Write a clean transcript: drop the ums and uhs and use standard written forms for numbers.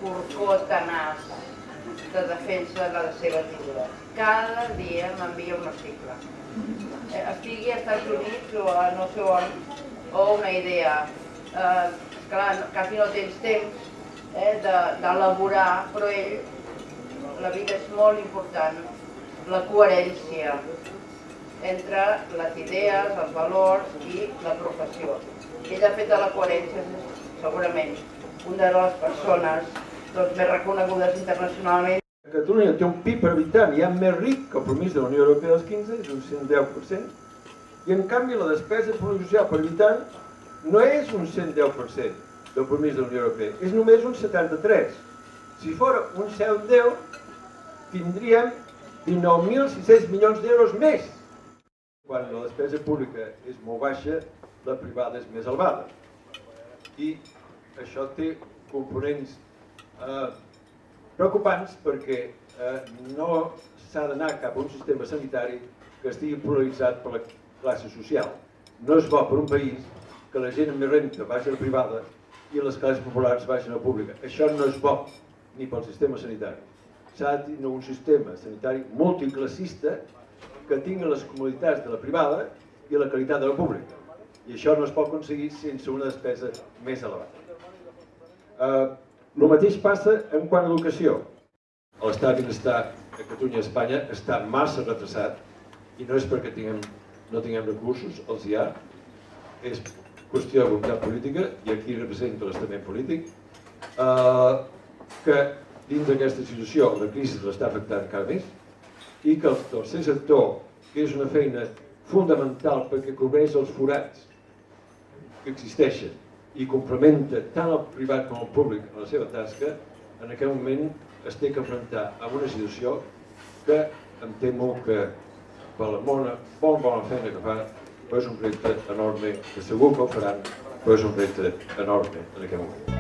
corcó tenaç de defensa de les seves idees. Cada dia m'envia un article. Estigui als Estats Units o a no sé on, o una idea. Clar, quasi no tens temps d'elaborar, però la vida és molt important, la coherència entre les idees, els valors i la professió. Ell ha fet de la coherència segurament una de les persones més reconegudes internacionalment. Catalunya té un PIB per habitant ja més ric que el promís de la Unió Europea dels 15, és un 110%, i en canvi la despesa de política social per habitant no és un 110% del promís de la Unió Europea, és només un 73%. Si fos un 110, tindríem 19.600 milions d'euros més. Quan la despesa pública és molt baixa, la privada és més elevada. I això té components preocupants perquè no s'ha d'anar cap a un sistema sanitari que estigui polaritzat per la classe social. No és bo per un país que la gent amb més renta vagi a la privada i les classes populars vagin a la pública. Això no és bo ni pel sistema sanitari. S'ha de tenir un sistema sanitari multiclassista que tingui les comoditats de la privada i la qualitat de la pública. I això no es pot aconseguir sense una despesa més elevada. El mateix passa en quant a educació. L'estat de benestar a Catalunya i a Espanya està massa retrasat i no és perquè no tinguem recursos, els hi ha. És qüestió de voluntat política, i aquí represento l'estament polític, que dins d'aquesta situació la crisi l'està afectant encara més i que el tercer sector, que és una feina fonamental perquè cobreix els forats que existeixen i complementa tant el privat com el públic en la seva tasca, en aquest moment es té que enfrontar amb una situació que em temo que per la molt bona feina que fa, però és un repte enorme, que segur que ho faran, però és un repte enorme en aquest moment.